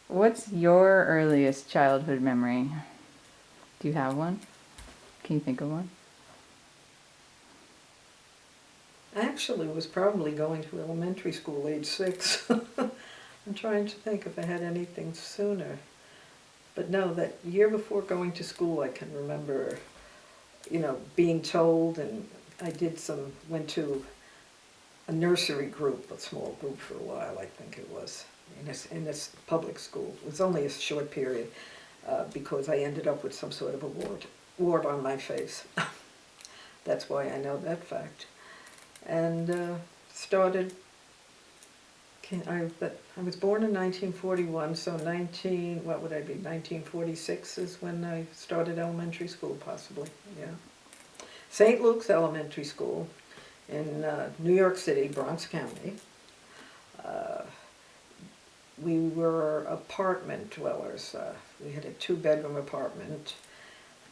What's your earliest childhood memory? Do you have one? Can you think of one? Actually, it was probably going to elementary school, age 6. I'm trying to think if I had anything sooner. But no, that year before going to school, I can remember, being told, and went to a nursery group, a small group for a while, I think it was, in this public school. It was only a short period because I ended up with some sort of a wart on my face. That's why I know that fact. And started, I was born in 1941, so what would I be, 1946 is when I started elementary school, possibly, yeah. St. Luke's Elementary School in New York City, Bronx County. Uh, we were apartment dwellers. We had a 2-bedroom apartment.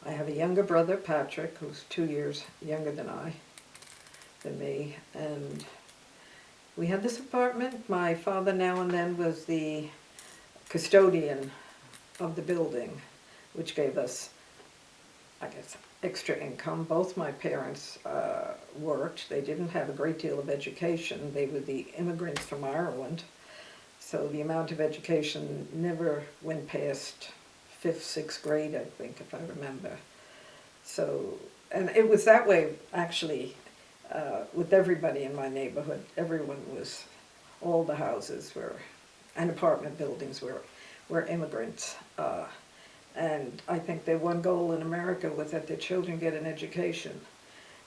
I have a younger brother, Patrick, who's 2 years younger than me, and we had this apartment. My father now and then was the custodian of the building, which gave us, I guess, extra income. Both my parents worked. They didn't have a great deal of education. They were the immigrants from Ireland, so the amount of education never went past 5th, 6th grade, I think, if I remember. So, and it was that way, actually, with everybody in my neighborhood. All the houses and apartment buildings were immigrants. And I think their one goal in America was that their children get an education.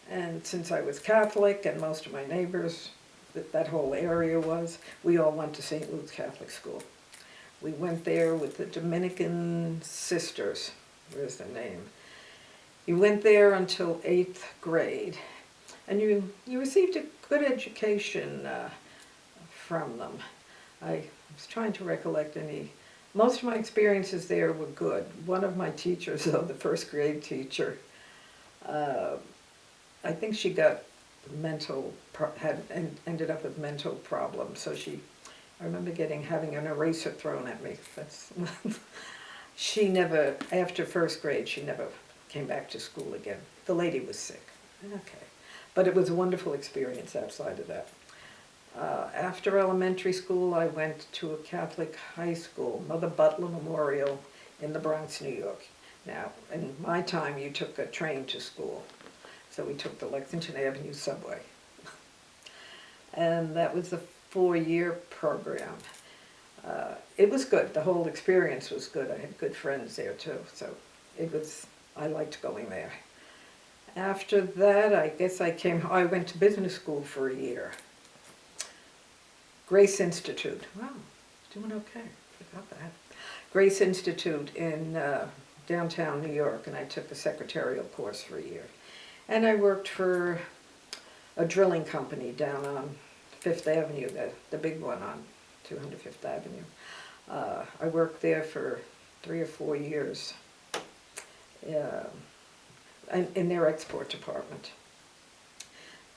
And since I was Catholic, and most of my neighbors, that whole area we all went to St. Luke's Catholic School. We went there with the Dominican sisters, where's their name? You went there until 8th grade, and you received a good education from them. I was trying to recollect most of my experiences there were good. One of my teachers, though, the 1st grade teacher, I think she got ended up with mental problems. So I remember having an eraser thrown at me. She never, after 1st grade, she never came back to school again. The lady was sick. Okay. But it was a wonderful experience outside of that. After elementary school, I went to a Catholic high school, Mother Butler Memorial, in the Bronx, New York. Now, in my time, you took a train to school. So we took the Lexington Avenue subway. And that was a 4-year program. It was good. The whole experience was good. I had good friends there too. So I liked going there. After that, I guess I went to business school for a year. Grace Institute. Wow, doing okay. Forgot that. Grace Institute in downtown New York, and I took a secretarial course for a year. And I worked for a drilling company down on 5th Avenue, the big one on 205th Avenue. I worked there for 3 or 4 years in their export department.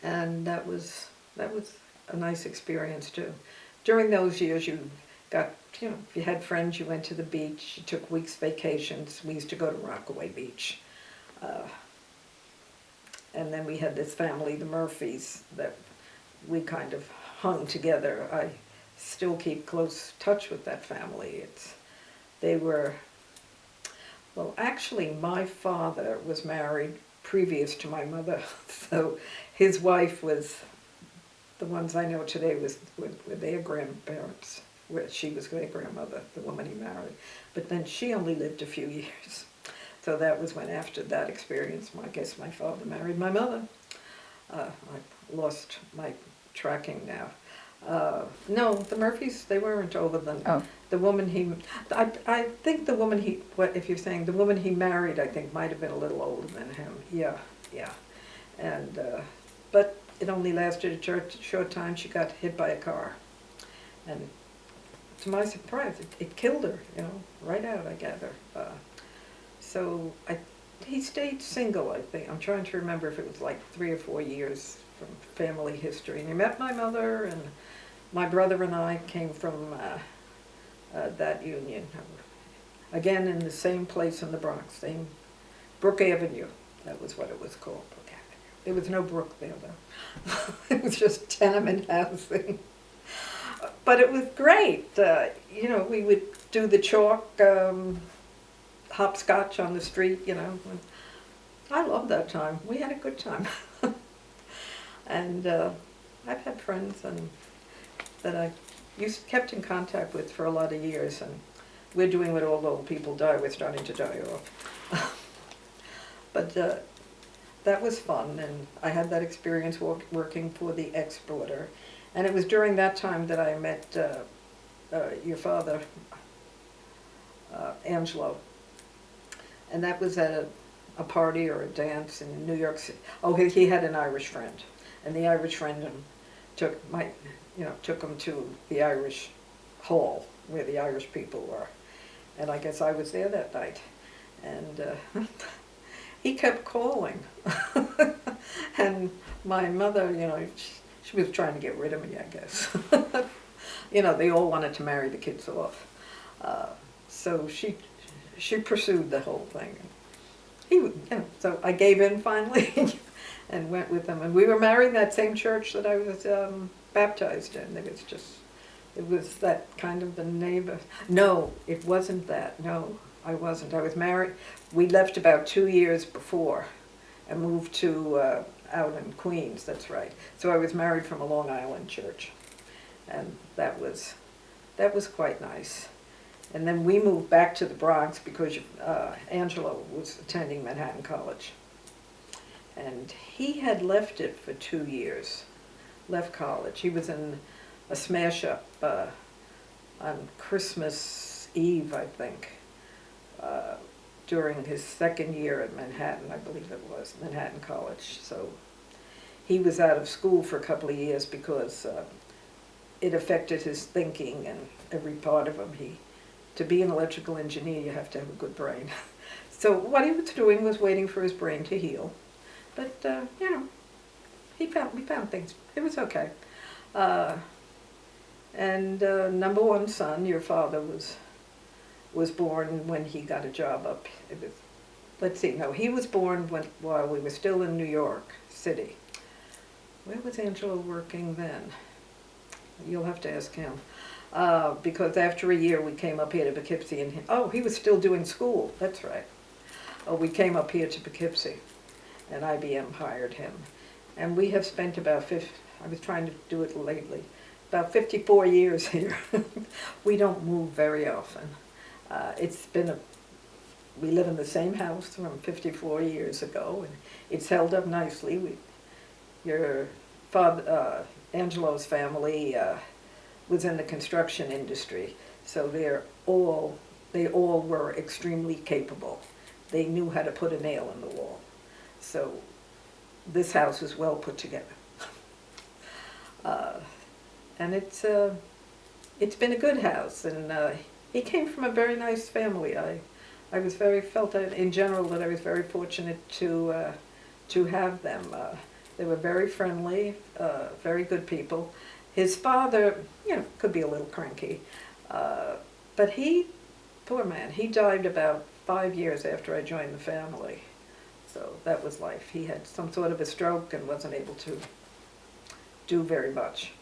And that was a nice experience too. During those years you got, if you had friends, you went to the beach, you took weeks vacations. We used to go to Rockaway Beach. And then we had this family, the Murphys, that we kind of hung together. I still keep close touch with that family. Actually my father was married previous to my mother, so his wife was, the ones I know today were their grandparents. She was their grandmother, the woman he married. But then she only lived a few years. So that was when, after that experience, I guess my father married my mother. I lost my tracking now. No, the Murphys, they weren't older than the woman I think the woman if you're saying the woman he married, I think might have been a little older than him. Yeah. And, but it only lasted a short time. She got hit by a car. And to my surprise, it killed her, right out, I gather. So he stayed single, I think. I'm trying to remember if it was like 3 or 4 years from family history. And he met my mother, and my brother and I came from that union. Again, in the same place in the Bronx, same Brook Avenue. That was what it was called, Brook Avenue. There was no brook there, though. It was just tenement housing. But it was great. You know, we would do the chalk hopscotch on the street, you know. I loved that time. We had a good time. And I've had friends that I kept in contact with for a lot of years, and we're doing what all old people die. We're starting to die off. But that was fun, and I had that experience working for the exporter. And it was during that time that I met your father, Angelo. And that was at a party or a dance in New York City. Oh, he had an Irish friend, and the Irish friend took him to the Irish hall where the Irish people were. And I guess I was there that night. And he kept calling. And my mother, you know, she was trying to get rid of me, I guess. You know, they all wanted to marry the kids off. So she pursued the whole thing. So I gave in finally and went with them. And we were married in that same church that I was baptized in. It was that kind of the neighbor. No, it wasn't that. No, I wasn't. I was married. We left about 2 years before and moved to out in Queens, that's right. So I was married from a Long Island church. And that was quite nice. And then we moved back to the Bronx because Angelo was attending Manhattan College. And he had left it for 2 years, left college. He was in a smash-up on Christmas Eve, I think, during his second year at Manhattan, I believe it was, Manhattan College. So he was out of school for a couple of years because it affected his thinking and every part of him. To be an electrical engineer, you have to have a good brain. So what he was doing was waiting for his brain to heal. But, you know, we found things. It was okay. And number one son, your father, was born when he got a job up. He was born while we were still in New York City. Where was Angelo working then? You'll have to ask him. Because after a year we came up here to Poughkeepsie and he was still doing school, that's right. We came up here to Poughkeepsie and IBM hired him. And we have spent about I was trying to do it lately, about 54 years here. We don't move very often. We live in the same house from 54 years ago, and it's held up nicely. Your father, Angelo's family, was in the construction industry, so they all were extremely capable. They knew how to put a nail in the wall. So this house is well put together. And it's been a good house, and he came from a very nice family. I felt in general that I was very fortunate to have them. They were very friendly, very good people. His father, you know, could be a little cranky, but poor man, he died about 5 years after I joined the family. So that was life. He had some sort of a stroke and wasn't able to do very much.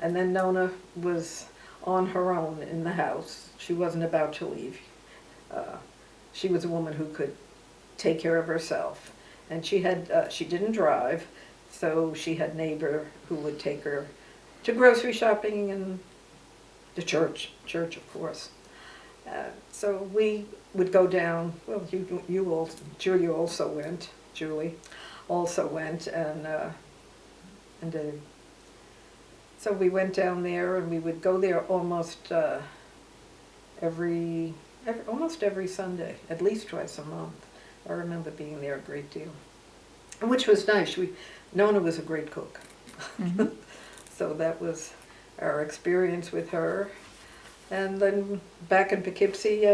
And then Nona was on her own in the house. She wasn't about to leave. She was a woman who could take care of herself. And she didn't drive, so she had a neighbor who would take her to grocery shopping and the church of course. So we would go down, well, Julie also went, and so we went down there, and we would go there almost every Sunday, at least twice a month. I remember being there a great deal, which was nice. Nona was a great cook. Mm-hmm. So that was our experience with her. And then back in Poughkeepsie,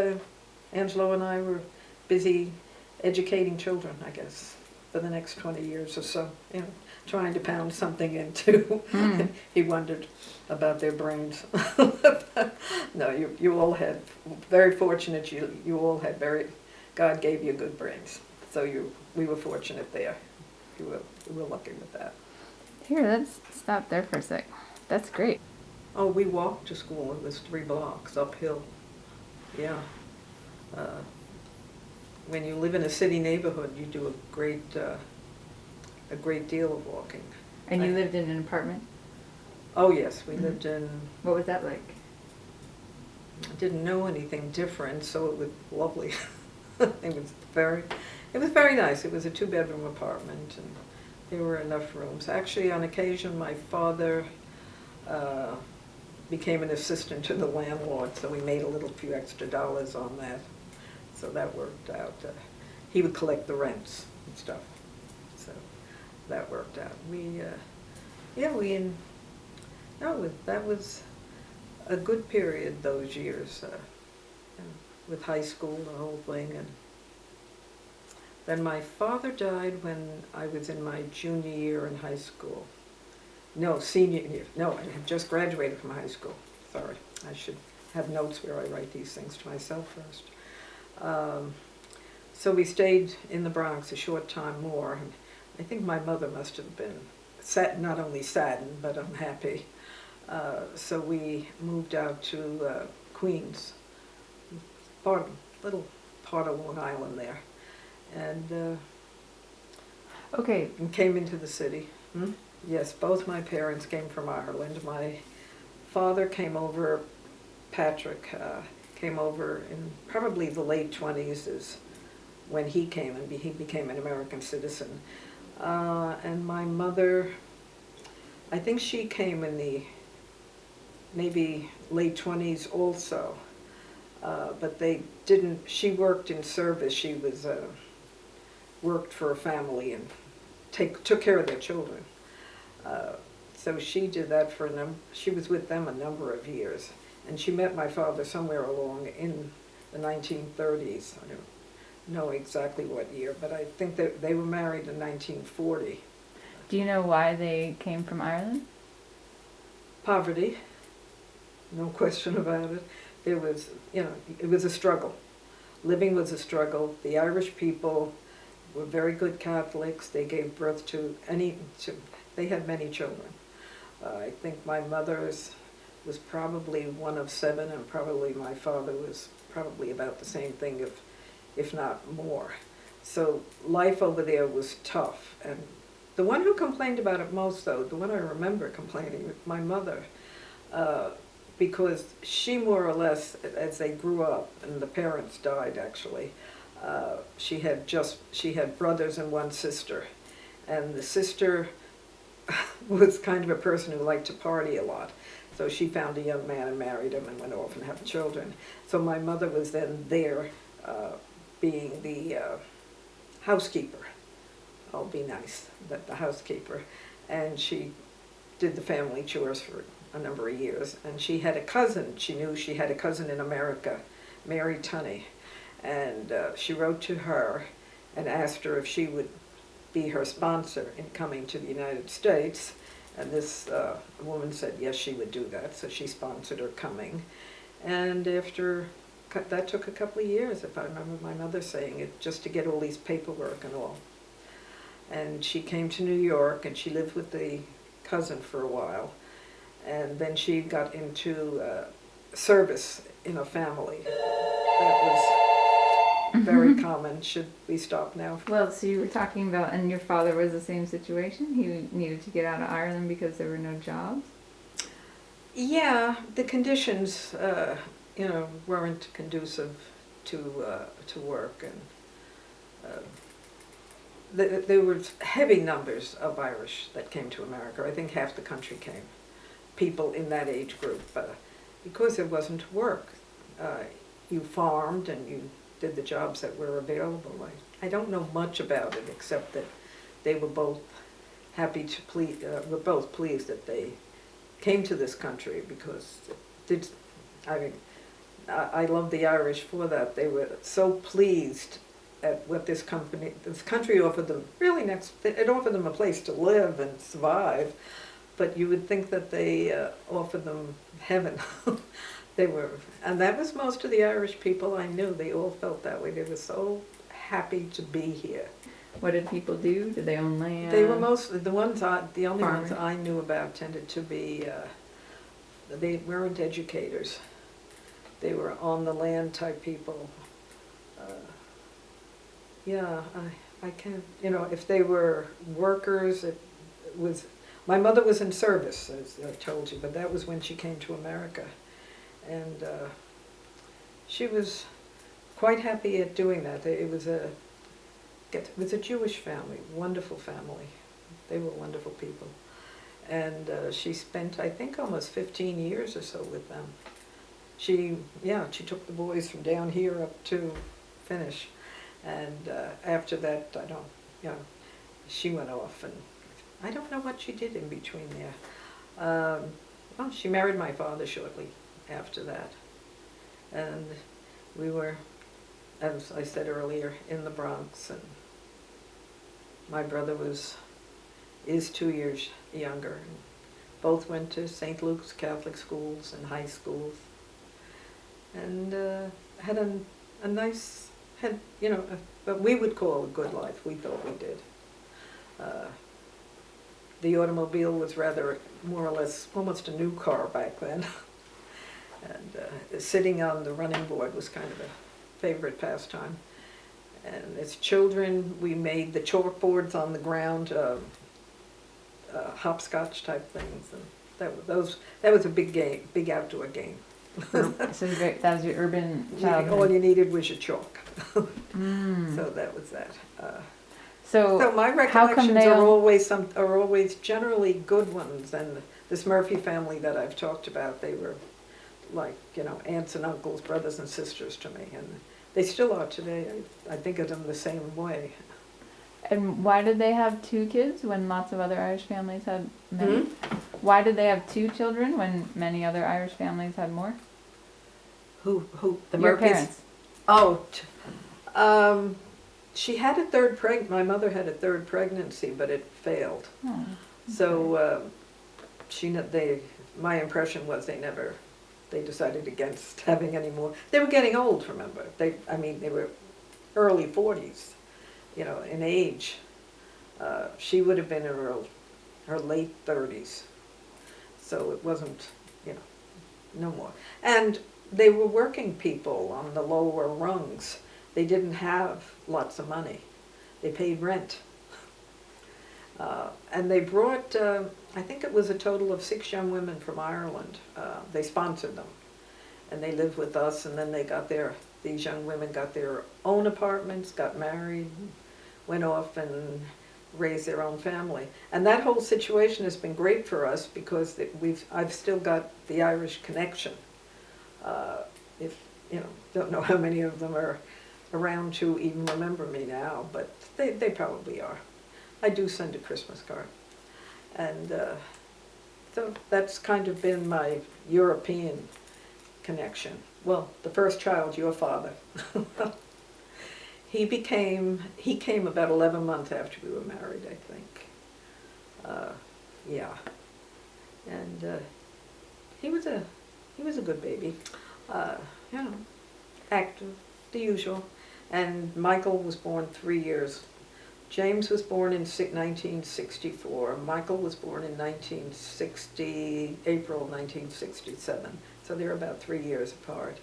Angelo and I were busy educating children, I guess, for the next 20 years or so. You know, trying to pound something into. Mm. He wondered about their brains. No, you all had, very fortunate, you all had God gave you good brains. So we were fortunate there. We were lucky with that. Here, let's stop there for a sec. That's great. Oh, we walked to school. It was 3 blocks uphill. Yeah. Uh, when you live in a city neighborhood, you do a great deal of walking. And you lived in an apartment? Oh yes, we lived in. What was that like? I didn't know anything different, so it was lovely. It was very nice. It was a 2-bedroom apartment, and there were enough rooms. Actually, on occasion, my father became an assistant to the landlord, so we made a few extra dollars on that. So that worked out. He would collect the rents and stuff, so that worked out. That was a good period, those years, with high school, the whole thing. And then my father died when I was in my junior year in high school. No, senior year. No, I had just graduated from high school. Sorry, I should have notes where I write these things to myself first. So we stayed in the Bronx a short time more. And I think my mother must have been not only saddened, but unhappy. So we moved out to Queens, little part of Long Island there, and Okay. and came into the city. Yes, both my parents came from Ireland. My father came over, Patrick, came over in probably the late 20s is when he came, and he became an American citizen. And my mother, I think she came in the maybe late 20s also, but she worked in service. She was worked for a family and took care of their children. So she did that she was with them a number of years, and she met my father somewhere along in the 1930s. I don't know exactly what year, but I think that they were married in 1940. Do you know why they came from Ireland? Poverty, no question about it. It was a struggle. Living was a struggle. The Irish people were very good Catholics. They gave birth they had many children. I think my mother's was probably one of 7, and probably my father was probably about the same thing, if not more. So life over there was tough. And the one who complained about it most, though, the one I remember complaining, was my mother, because she more or less, as they grew up, and the parents died actually, she had brothers and one sister, and the sister was kind of a person who liked to party a lot. So she found a young man and married him and went off and had children. So my mother was then there, being the housekeeper. I'll be nice, the housekeeper. And she did the family chores for a number of years. And she had a cousin. She knew she had a cousin in America, Mary Tunney. And she wrote to her and asked her if she would be her sponsor in coming to the United States. And this woman said yes, she would do that. So she sponsored her coming. And that took a couple of years, if I remember my mother saying it, just to get all these paperwork and all. And she came to New York, and she lived with the cousin for a while. And then she got into service in a family. That was very common. Should we stop now? Well, so you were talking about, and your father was the same situation? He needed to get out of Ireland because there were no jobs? Yeah, the conditions, weren't conducive to work, and there were heavy numbers of Irish that came to America. I think half the country came, people in that age group, because there wasn't work. You farmed and you did the jobs that were available. I don't know much about it, except that they were both were both pleased that they came to this country, because I love the Irish for that. They were so pleased at what this country offered them. Really, it offered them a place to live and survive, but you would think that they offered them heaven. They were, and that was most of the Irish people I knew. They all felt that way. They were so happy to be here. What did people do? Did they own land? They were mostly the only Farmers. ones I knew about tended to be. They weren't educators. They were on the land type people. Yeah, I can't. You know, if they were workers, it was. My mother was in service, as I told you, but that was when she came to America. And she was quite happy at doing that. It was a Jewish family, wonderful family. They were wonderful people. And she spent, I think, almost 15 years or so with them. She took the boys from down here up to finish. And after that, she went off, and I don't know what she did in between there. Well, she married my father shortly after that. And we were, as I said earlier, in the Bronx, and my brother is 2 years younger. Both went to St. Luke's Catholic schools and high schools, and had a nice, what we would call a good life. We thought we did. The automobile was rather, more or less, almost a new car back then. And sitting on the running board was kind of a favorite pastime. And as children, we made the chalkboards on the ground, hopscotch type things, and that was a big game, big outdoor game. So that was your urban childhood. All you needed was your chalk. Mm. So that was that. So my recollections are always generally good ones, and this Murphy family that I've talked about, they were like, aunts and uncles, brothers and sisters to me, and they still are today. I think of them the same way. And why did they have 2 kids when lots of other Irish families had many? Why did they have 2 children when many other Irish families had more? Who? The Your Murphys? parents. Oh, she had a third my mother had a third pregnancy, but it failed. Oh, okay. So my impression was they decided against having any more. They were getting old, remember. They were early 40s, in age. She would have been in her late 30s. So it wasn't, no more. And they were working people on the lower rungs. They didn't have lots of money. They paid rent. And they brought, I think it was a total of 6 young women from Ireland. They sponsored them. And they lived with us, and then these young women got their own apartments, got married, went off and raised their own family. And that whole situation has been great for us because I've still got the Irish connection. Don't know how many of them are around to even remember me now, but they probably are. I do send a Christmas card. And so that's kind of been my European connection. Well, the first child, your father. He came about 11 months after we were married, I think. Yeah. And he was a good baby. Active, the usual. And Michael was born 3 years. James was born in 1964. Michael was born in April 1967. So they're about 3 years apart.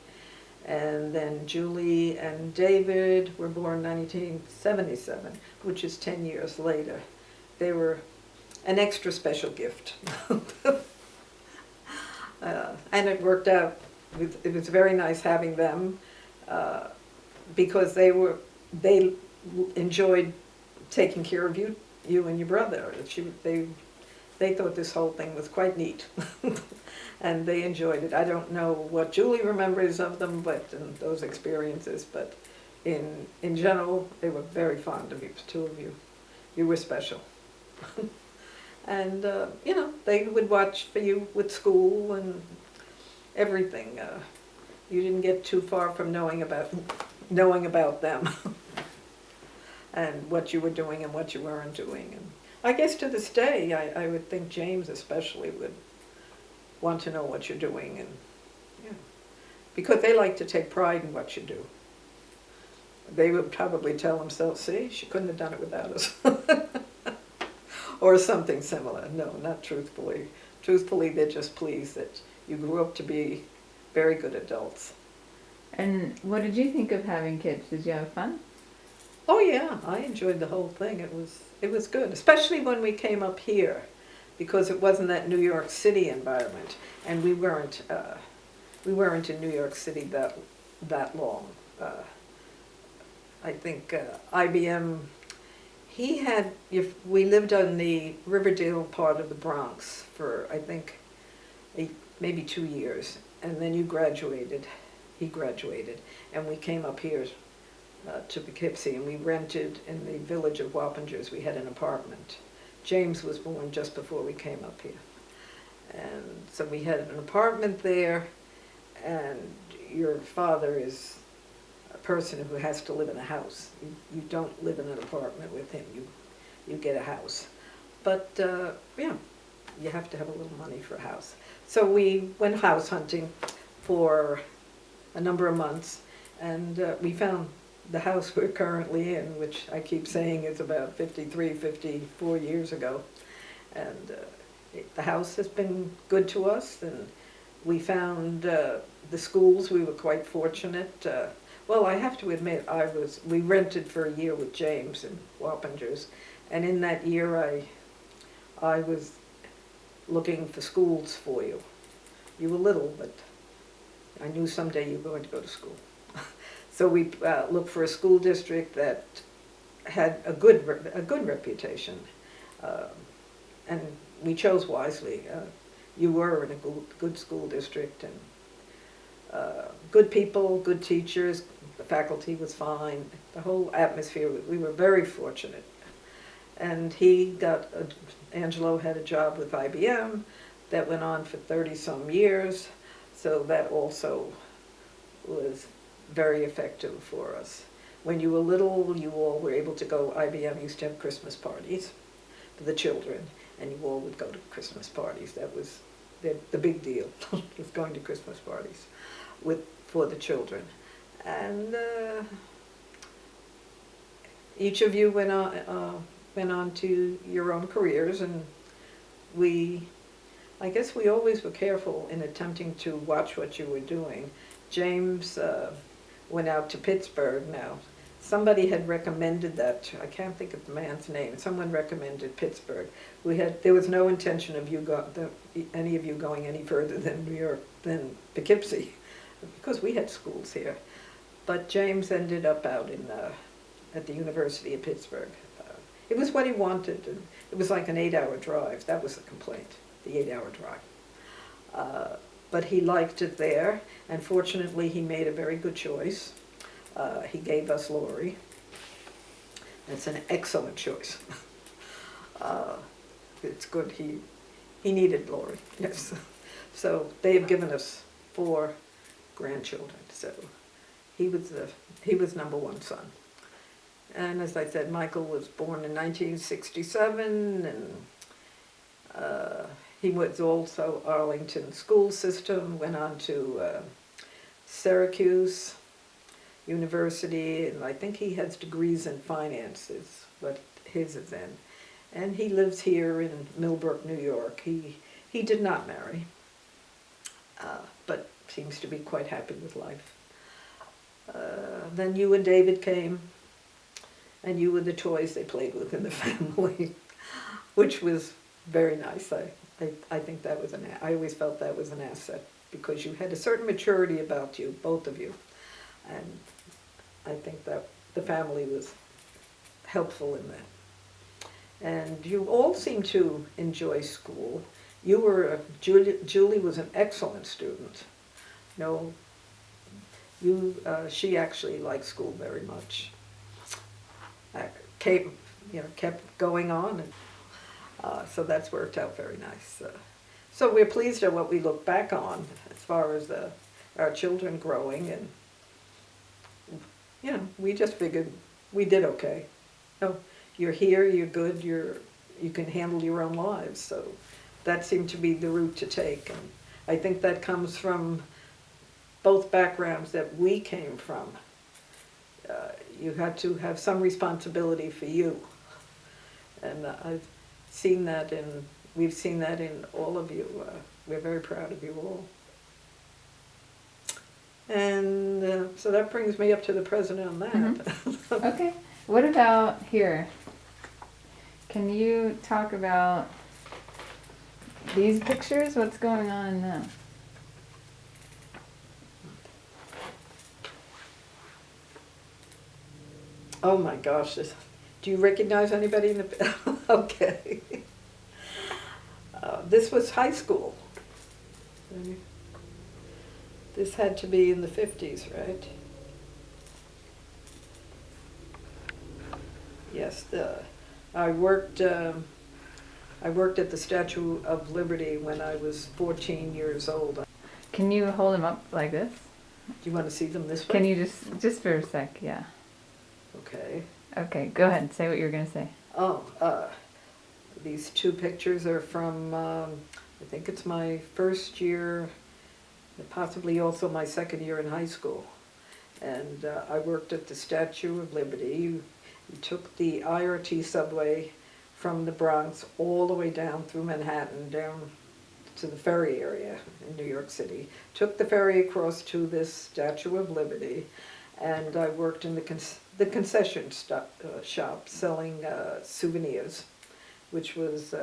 And then Julie and David were born 1977, which is 10 years later. They were an extra special gift. And it worked out. It was very nice having them because they enjoyed taking care of you and your brother. They thought this whole thing was quite neat. And they enjoyed it. I don't know what Julie remembers of them, and those experiences, but in general, they were very fond of you, the 2 of you. You were special. And, they would watch for you with school and everything. You didn't get too far from knowing about them. and what you were doing and what you weren't doing. And I guess to this day, I would think James especially would want to know what you're doing, and yeah, because they like to take pride in what you do. They would probably tell themselves, see, she couldn't have done it without us. Or something similar. No, not truthfully. Truthfully, they're just pleased that you grew up to be very good adults. And what did you think of having kids? Did you have fun? Oh yeah, I enjoyed the whole thing. It was good, especially when we came up here, because it wasn't that New York City environment, and we weren't in New York City that long. I think IBM. We lived on the Riverdale part of the Bronx for, I think, maybe 2 years, and then he graduated, and we came up here to Poughkeepsie, and we rented in the village of Wappingers. We had an apartment. James was born just before we came up here. And so we had an apartment there, and your father is a person who has to live in a house. You don't live in an apartment with him. You get a house. But yeah, you have to have a little money for a house. So we went house hunting for a number of months, and we found the house we're currently in, which I keep saying is about 53, 54 years ago. And the house has been good to us, and we found the schools. We were quite fortunate. Well, I have to admit, we rented for a year with James in Wappingers, and in that year I was looking for schools for you. You were little, but I knew someday you were going to go to school. So we looked for a school district that had a good reputation, and we chose wisely. You were in a good school district, and good people, good teachers. The faculty was fine. The whole atmosphere. We were very fortunate. And Angelo had a job with IBM that went on for 30-some years. So that also was very effective for us. When you were little, you all were able to go. IBM used to have Christmas parties for the children, and you all would go to Christmas parties. That was the big deal, was going to Christmas parties for the children. And each of you went on to your own careers, and I guess we always were careful in attempting to watch what you were doing. James went out to Pittsburgh now. Somebody had recommended that. I can't think of the man's name. Someone recommended Pittsburgh. There was no intention of any of you going any further than New York, than Poughkeepsie, because we had schools here. But James ended up out at the University of Pittsburgh. It was what he wanted. And it was like an 8-hour drive. That was the complaint, the 8-hour drive. But he liked it there, and fortunately he made a very good choice. He gave us Laurie. It's an excellent choice. It's good. He needed Laurie, yes. So they have given us 4 grandchildren. So he was number 1 son. And as I said, Michael was born in 1967, and he was also Arlington school system, went on to Syracuse University, and I think he has degrees in finance, is what his is in. And he lives here in Millbrook, New York. He did not marry, but seems to be quite happy with life. Then you and David came, and you were the toys they played with in the family, which was very nice. I think that was I always felt that was an asset, because you had a certain maturity about you, both of you. And I think that the family was helpful in that. And you all seem to enjoy school. Julie was an excellent student. No, she actually liked school very much. Kept going on, and so that's worked out very nice. So we're pleased at what we look back on as far as our children growing, and we just figured we did okay. know, you're here, you're good, you can handle your own lives. So that seemed to be the route to take. And I think that comes from both backgrounds that we came from. You had to have some responsibility for you. And I've seen that we've seen that in all of you. We're very proud of you all. And so that brings me up to the present on that. Mm-hmm. Okay. What about here? Can you talk about these pictures? What's going on in them? Oh my gosh, do you recognize anybody in the, okay. This was high school. This had to be in the 50s, right? Yes, I worked at the Statue of Liberty when I was 14 years old. Can you hold them up like this? Do you want to see them this way? Can you just for a sec, yeah. Okay. Okay, go ahead, say what you were going to say. Oh, these two pictures are from, I think it's my first year, possibly also my second year in high school. And I worked at the Statue of Liberty. We took the IRT subway from the Bronx all the way down through Manhattan, down to the ferry area in New York City. Took the ferry across to this Statue of Liberty, and I worked in the concession shop selling souvenirs, which was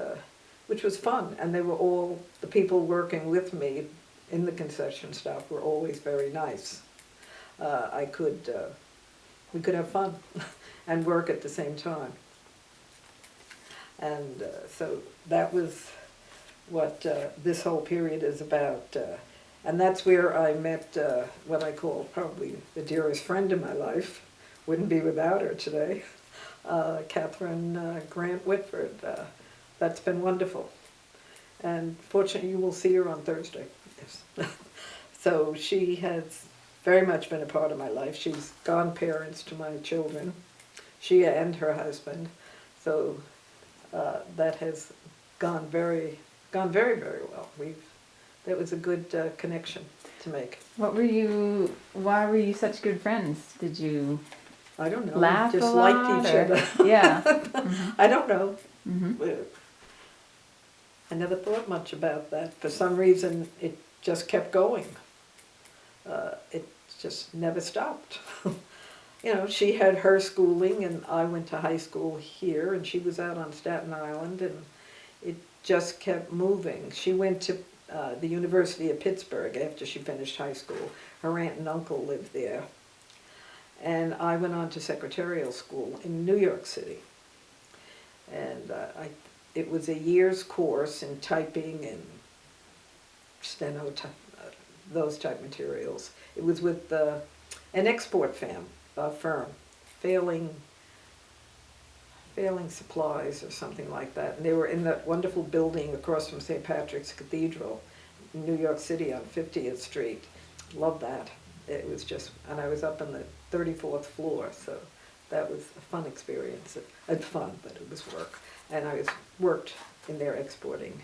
fun. And they were all, the people working with me in the concession shop were always very nice. We could have fun and work at the same time. And so that was what this whole period is about. And that's where I met what I call probably the dearest friend in my life. Wouldn't be without her today. Catherine Grant Whitford. That's been wonderful. And fortunately you will see her on Thursday. Yes. So she has very much been a part of my life. She's godparents to my children, she and her husband. So that has gone very, very well. That was a good connection to make. Why were you such good friends? Did you I don't know. laugh Just a lot, liked each or? other. Yeah. Mm-hmm. I don't know. Mm-hmm. I never thought much about that. For some reason, it just kept going. It just never stopped. You know, she had her schooling, and I went to high school here, and she was out on Staten Island, and it just kept moving. She went to the University of Pittsburgh after she finished high school. Her aunt and uncle lived there. And I went on to secretarial school in New York City. And it was a year's course in typing and steno, those type materials. It was with an export firm, Failing Supplies or something like that. And they were in that wonderful building across from St. Patrick's Cathedral in New York City on 50th Street. Loved that. It was just, and I was up on the 34th floor, so that was a fun experience. Fun, but it was work. And I worked in their exporting